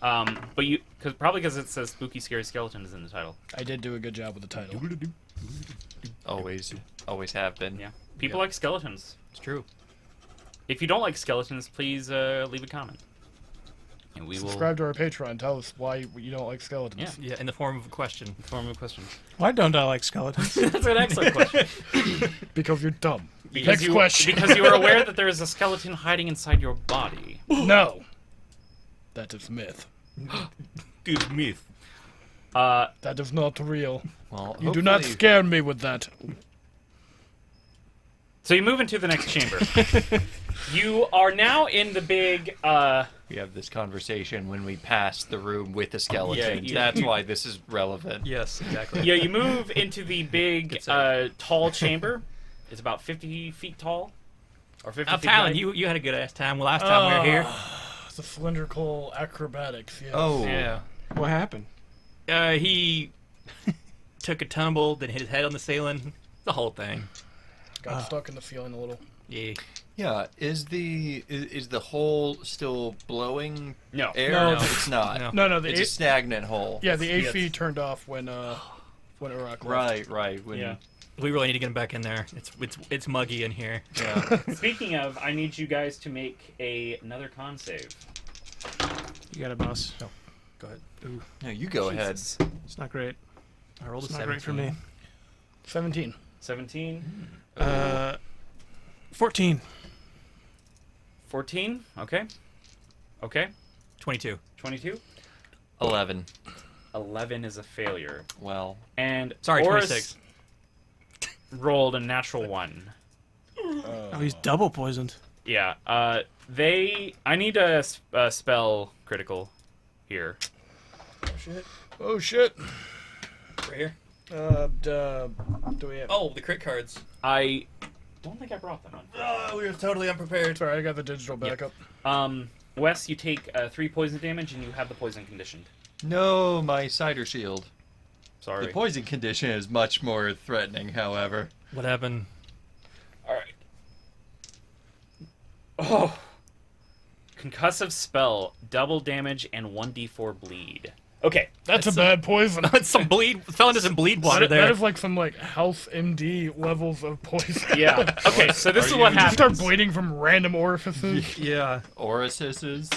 But you, probably because it says spooky, scary skeletons in the title. I did do a good job with the title. Always have been. Yeah. People like skeletons. It's true. If you don't like skeletons, please leave a comment. And we will Subscribe to our Patreon. Tell us why you don't like skeletons. Yeah. Yeah, in the form of a question. form of a question. Why don't I like skeletons? That's an excellent question. Because you're dumb. Because Next question. Because you are aware that there is a skeleton hiding inside your body. No. That is myth. Good myth. That is not real. Well, You do not hopefully- scare me with that. So you move into the next chamber. You are now in the big. We have this conversation when we pass the room with the skeletons. you- That's why this is relevant. Yes, exactly. Yeah, you move into the big, Good save. tall chamber. It's about 50 feet tall, or 50 I'm feet telling high. you had a good ass time last time we were here. The cylindrical acrobatics. Yes. Oh. Yeah. What happened? He took a tumble, then hit his head on the ceiling. The whole thing. Got stuck in the ceiling a little. Yeah. Yeah. Is the hole still blowing No. air? No. It's not. No. No, the It's a stagnant hole. yeah, the AC Yes. turned off when Iraq left. Right. When, Yeah. We really need to get him back in there. It's muggy in here. yeah. Speaking of, I need you guys to make another con save. You got it, boss. Go ahead. No, you go ahead. Jesus. It's not great. I rolled a It's not 17. great for me. 17. 17. 14. 14. Okay. Okay. 22. 22. 11. 11 is a failure. Well, And Sorry, Oris 26. rolled a natural 1. Oh, he's double poisoned. Yeah. I need a spell critical here. Oh shit. Right here. Do we have? Oh, the crit cards. I don't think I brought them on. Oh, we were totally unprepared. Sorry, I got the digital backup. Wes, you take 3 poison damage and you have the poison conditioned. no, my cider shield. Sorry. The poison condition is much more threatening, however. What happened? All right. Oh. Concussive spell, double damage and 1d4 bleed. Okay. That's a That's bad poison. It's some bleed. Fell into some bleed water That there. is like some like House MD levels of poison. Yeah. Okay, so this Are is what you- You start happens. bleeding from random orifices. Yeah. Orifices.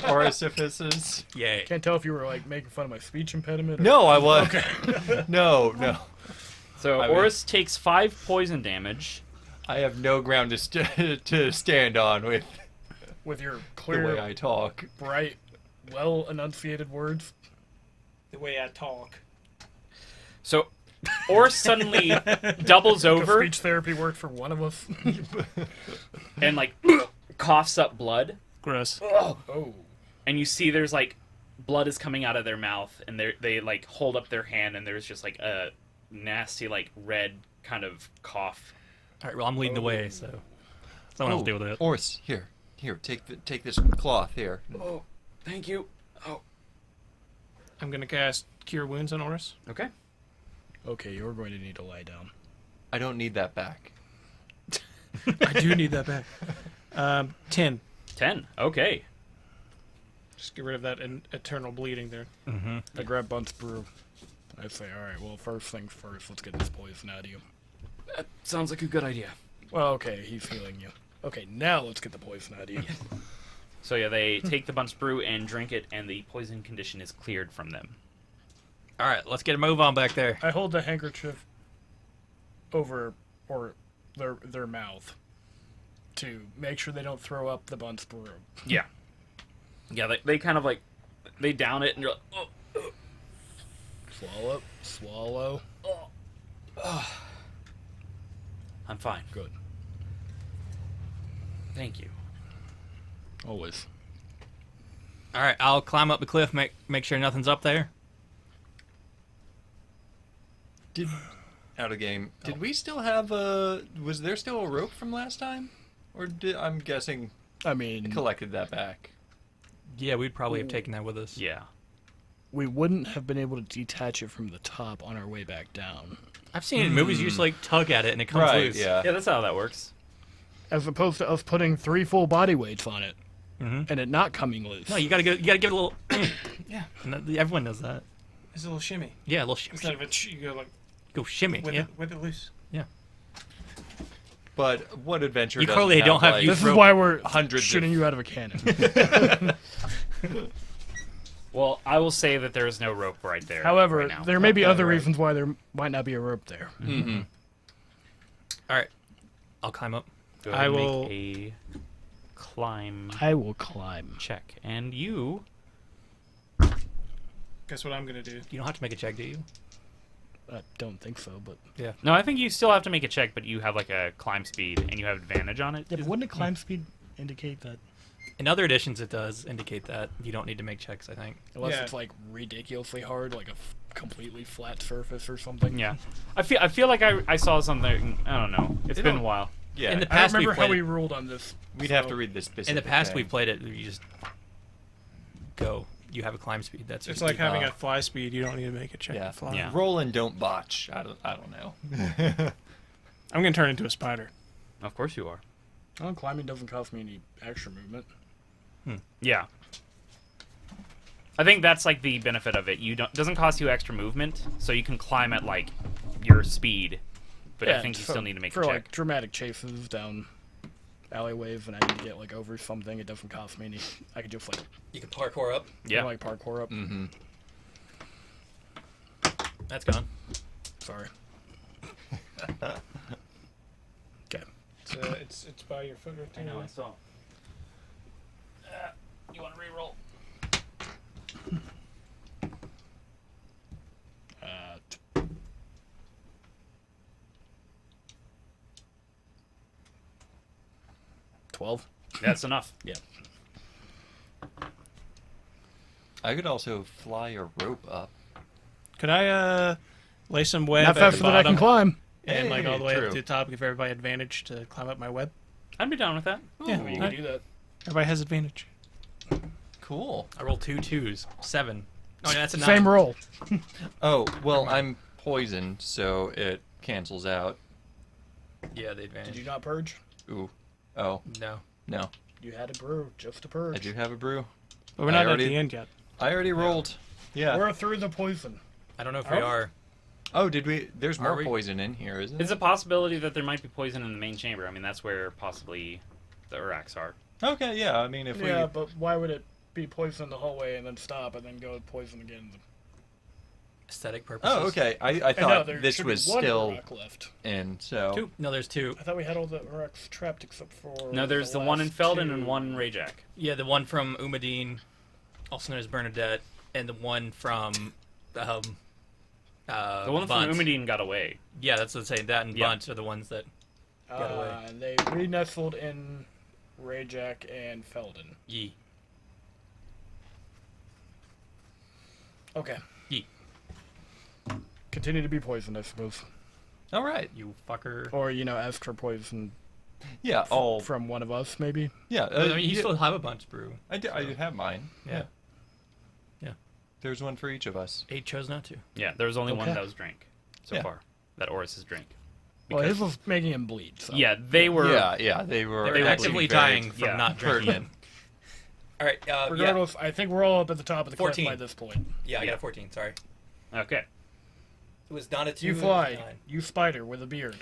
Orifices. Yeah. Can't tell if you were like making fun of my speech impediment. Or... No, I was. No. So I mean- Oris takes 5 poison damage. I have no ground to stand on with With your the way clear, I talk. bright, well enunciated words. The way I talk. So Oris suddenly doubles over Speech therapy worked for one of us. and like coughs up blood. Gross. Oh. And you see there's like blood is coming out of their mouth, and they like hold up their hand, and there's just like a nasty like red kind of cough. All right. Well, I'm leading the way, so someone else deal with it. Ors, here, take this cloth here. Oh, thank you. Oh, I'm going to cast Cure Wounds on Oris. okay. Okay, you're going to need to lie down. I don't need that back. I do need that back. 10. 10. Okay. Just get rid of that eternal bleeding there. I grab Bunt's brew. I say, all right, well, first things first, let's get this poison out of you. That sounds like a good idea. Well, okay, he's healing you. Okay, now let's get the poison out of you. So yeah, they take the bunch brew and drink it, and the poison condition is cleared from them. All right. Let's get a move on back there. I hold the handkerchief over or their mouth to make sure they don't throw up the Bunt's brew. Yeah. Yeah, they kind of like they down it, and you're like, oh. Swallow, swallow. I'm fine. Good. Thank you. Always. All right. I'll climb up the cliff. Make sure nothing's up there. Out of game. Did we still have a? Was there still a rope from last time, or I'm guessing I mean, collected that back? Yeah, we'd probably have taken that with us. Yeah. we wouldn't have been able to detach it from the top on our way back down. I've seen it in movies. You just like tug at it and it comes Right. loose. Yeah. Yeah, that's how that works. As opposed to us putting 3 full body weights on it and it not coming loose. No, you gotta go. You gotta give it a little. Yeah. And everyone knows that. It's a little shimmy. Yeah, a little shimmy. Instead of you go like Go shimmy. with, Yeah. it, with it loose. But what adventure? You doesn't clearly don't have like, use This is rope. why we're hundreds shooting of- you out of a cannon. Well, I will say that there is no rope right there. However, right now. there may be Okay, other right. reasons why there might not be a rope there. Mhm. All right, I'll climb up. Go ahead I and will- make a climb I will climb. check, and you. Guess what I'm gonna do? You don't have to make a check, do you? I don't think so, but No, I think you still have to make a check, but you have like a climb speed, and you have advantage on it. yeah, but wouldn't a climb speed indicate that? In other editions, it does indicate that you don't need to make checks. I think. Unless Yeah. it's like ridiculously hard, like a completely flat surface or something. Yeah, I feel like I saw something. I don't know. It's been a It'll- while. Yeah. In the I past, don't we remember how played we it. ruled on this. We'd have so- to read this specific. In the past, thing. we played it. You just go. You have a climb speed. That's It's what like you- having a fly speed. You don't need to make a check Yeah. to fly. Yeah. Roll and don't botch. I don't know. I'm gonna turn into a spider. Of course you are. Oh, climbing doesn't cost me any extra movement. Yeah. I think that's like the benefit of it. Doesn't cost you extra movement, so you can climb at like your speed. But I think you for- still need to make for a check. like dramatic chases down alleyways, and I need to get like over something. It doesn't cost me any. I could just like You can parkour up. Yeah. like parkour up. Mm-hmm. That's gone. Sorry. Okay. It's by your foot right I there. know. I saw. You want to re-roll? 12. That's enough. Yeah. I could also fly a rope up. Could I lay some web Not at faster the than I can bottom climb. and like all the way True. up to the top, give everybody advantage to climb up my web? I'd be down with that. Yeah, You I- can do that. everybody has advantage. Cool. I rolled 2 2s. 7. Oh, yeah, that's a 9. Same roll. Oh well, I'm poisoned, so it cancels out. Yeah, the advantage. Did you not purge? Ooh. Oh No. no, You had a brew, just a purge. I do have a brew. But we're I not at already- the end yet. I already rolled. Yeah. We're through the poison. I don't know if we Oh. are. Oh, did we? There's Are more we? poison in here, isn't It's it? a possibility that there might be poison in the main chamber. I mean, that's where possibly the Uraks are. Okay, yeah. I mean, if Yeah, but why would it be poison in the hallway and then stop and then go poison again? Aesthetic purposes. Oh, okay. I I know, thought there this should was be one still Urak left. in. So 2. No, there's 2. I thought we had all the Uraks trapped except for. No, there's the one in last Felden 2. and one in Rajak. Yeah, the one from Umadine, also known as Bernadette, and the one from The one Bunt. from Umadine got away. Yeah, that's what I'm saying. That and Yeah. Bunt are the ones that got away. They re-nestled in Rajak and Felden. Yee. Okay. Yee. Continue to be poisoned, I suppose. all right. You fucker. Or, ask for poison Yeah. All. from one of us, maybe. Yeah. I mean, you yeah, still have a bunch, brew. I do have mine. Yeah. Yeah. There's one for each of us. 8 chose not to. Yeah, there was only one Okay. that was drank so Yeah. far. That Oris's drink. Well, Because- his was making him bleed. So. Yeah, they were. Yeah. They were. They were actually actively very- dying from yeah, not drinking it. All right. Yeah. Regardless, I think we're all up at the top of the cliff 14. by this point. Yeah, I got a 14. Sorry. Okay. It was not a 2. You it was fly. 9. You spider with a beard.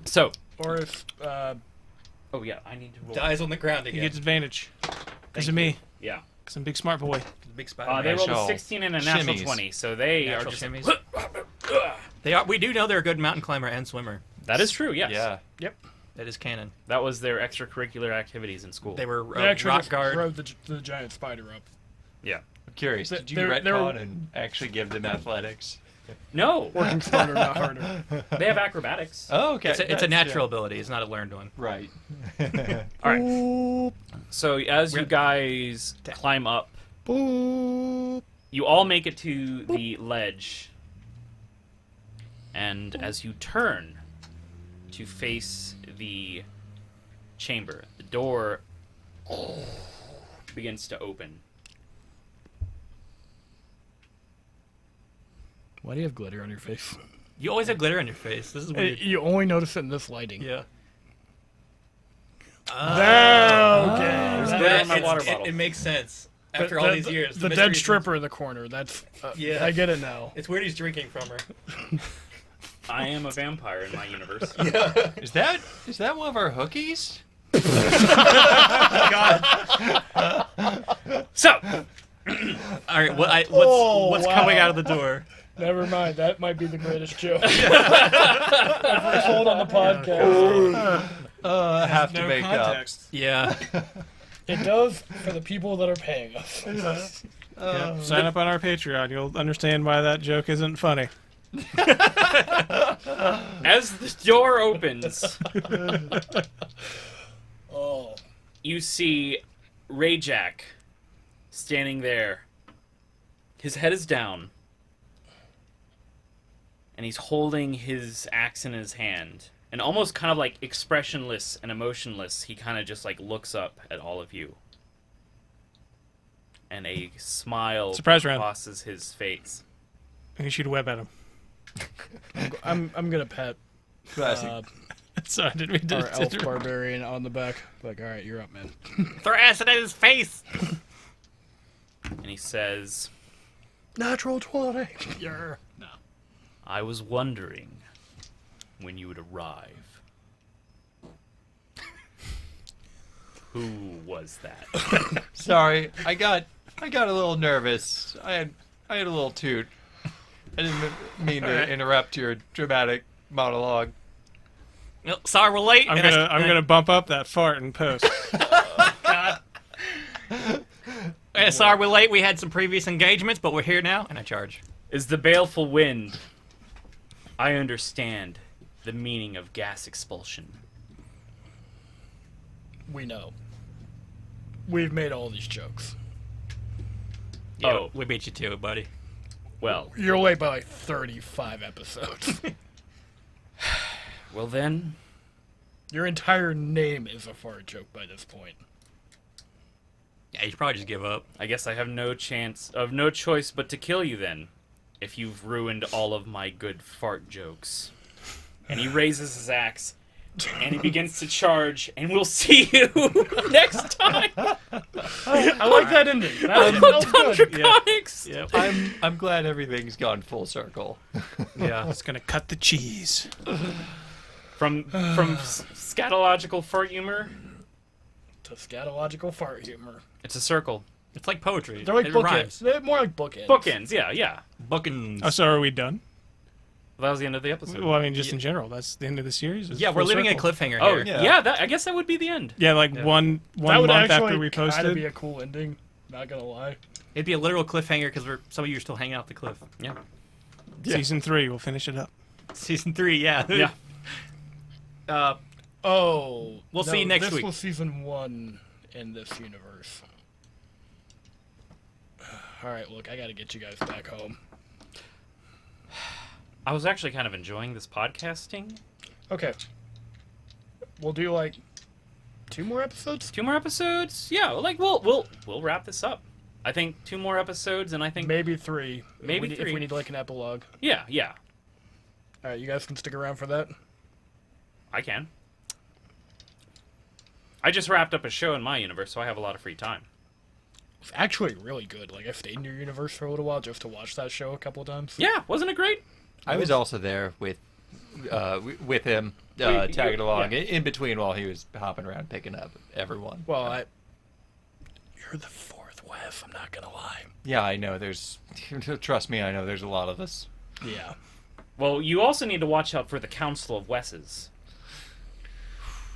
So. Or if, Oh yeah, I need to roll. Dies on the ground He again. gets advantage. Because of you. me. Yeah. Because I'm a big smart boy. The big spider. They rolled a Natural 16 and a natural shimmies. 20, so they Natural are just. shimmies. They are. We do know they're a good mountain climber and swimmer. That is true. Yes. Yeah. That is canon. That was their extracurricular activities in school. They were they actually rock just guard. rode the giant spider up. Yeah. I'm curious. Th- Did you they're- retcon they're- and actually give them athletics? No, Working smarter, not harder. they have acrobatics. Oh, okay. It's a That's- natural ability. It's not a learned one. Yeah. Right. All right. So as you Rip. guys climb up, Boop. you all make it to the ledge, and as you turn to face the chamber, the door begins to open. Why do you have glitter on your face? You always have glitter on your face. This is weird. You only notice it in this lighting. Yeah. Okay. There's That- glitter in my It's- water it, bottle. it makes sense after the- all these the- years. The mystery dead is- stripper in the corner. That's Yeah. I get it now. It's weird he's drinking from her. I am a vampire in my universe. Is that one of our hookies? So, All right, what's wow. coming out of the door? Never mind. That might be the greatest joke ever told on the podcast. I have to No make context. Yeah. It does for the people that are paying us. Yep. Sign up on our Patreon. You'll understand why that joke isn't funny. as the door opens, Oh, you see Rayjack standing there. His head is down, and he's holding his axe in his hand. And almost kind of like expressionless and emotionless, he kind of just like looks up at all of you. And a smile Surprise round. crosses his face. And you shoot a web at him. I'm gonna pet Classic. Sorry, did we do our elf barbarian on the back. Like, all right, you're up, man. Throw acid at his face. And he says, Natural 20. Yeah. I was wondering when you would arrive. Who was that? Sorry, I got a little nervous. I had a little toot. I didn't mean to interrupt your dramatic monologue. No, sorry, we're late. I'm gonna bump up that fart in post. Sorry, we're late. We had some previous engagements, but we're here now, and I charge. Is the baleful wind. I understand the meaning of gas expulsion. We know. We've made all these jokes. Yeah, Oh. we beat you to it, buddy. Well, You're late by like 35 episodes. well then, Your entire name is a fart joke by this point. Yeah, you should probably just give up. I guess I have no choice but to kill you then, if you've ruined all of my good fart jokes. And he raises his axe, and he begins to charge, and we'll see you next time I like that ending. That on was good. Draconics. Yep. I'm glad everything's gone full circle. Yeah. It's gonna cut the cheese. From scatological fart humor, To scatological fart humor. it's a circle. It's like poetry. They're like It bookends. rhymes. They're more like bookends. Bookends, yeah. Bookings. Oh, so are we done? Well, that was the end of the episode. Well, I mean, just in general, that's the end of the series. It's Yeah, we're full leaving circle. a cliffhanger Oh, here. yeah, I guess that would be the end. Yeah, like Yeah. one That would month actually after we kind of posted. be a cool ending. Not gonna lie. It'd be a literal cliffhanger because some of you are still hanging out the cliff. Yeah. Season 3, we'll finish it up. Season 3, yeah. Yeah. Oh. We'll see you next this week. was season 1 in this universe. Alright, look, I gotta get you guys back home. I was actually kind of enjoying this podcasting. Okay. We'll do like 2 more episodes? 2 more episodes? Yeah, like we'll wrap this up. I think 2 more episodes, and I think Maybe 3. Maybe if 3. we need like an epilogue. yeah, Alright, you guys can stick around for that? I can. I just wrapped up a show in my universe, so I have a lot of free time. It's actually really good. Like, I stayed in your universe for a little while just to watch that show a couple of times. Yeah, wasn't it great? I was also there with him, Wait, tagging along yeah. in between while he was hopping around picking up everyone. Well, you're the 4th Wes, I'm not gonna lie. Yeah, I know. Trust me, I know there's a lot of us. Yeah. Well, you also need to watch out for the Council of Wesses.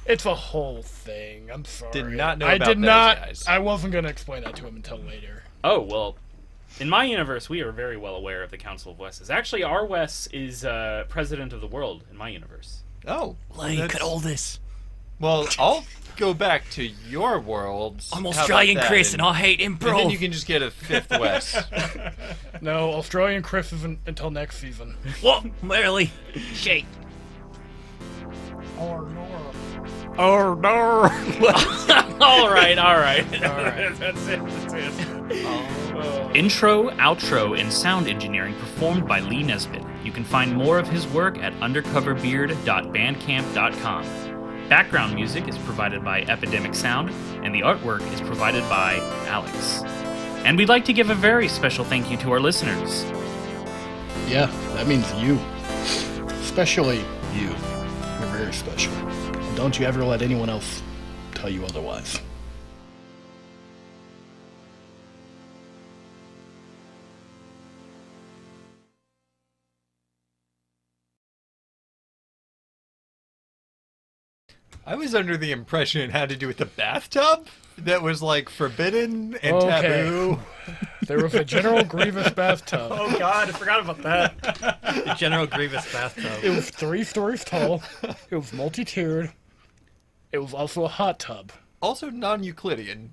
It's a whole thing. I'm sorry. Did not know I about did those not. guys. I wasn't gonna explain that to him until later. Oh, well, in my universe, we are very well aware of the Council of Wesses. Actually, our Wes is president of the world in my universe. Oh, Lane, that's- cut all this. Well, I'll go back to your worlds. I'm How about Australian that? Chris, and I hate And improv. then you can just get a 5th West. No, Australian Chris isn't until next season. What? Literally. Shake. Oh no. Oh, no! all right. Alright. That's it. Intro, outro, and sound engineering performed by Lee Nesbitt. You can find more of his work at undercoverbeard.bandcamp.com. Background music is provided by Epidemic Sound, and the artwork is provided by Alex. And we'd like to give a very special thank you to our listeners. Yeah, that means you. especially you. You're very special. And don't you ever let anyone else tell you otherwise. I was under the impression it had to do with the bathtub that was like forbidden and Okay. taboo. There was a General Grievous bathtub. Oh God, I forgot about that. The General Grievous bathtub. It was 3 stories tall. It was multi-tiered. It was also a hot tub. Also non-Euclidean.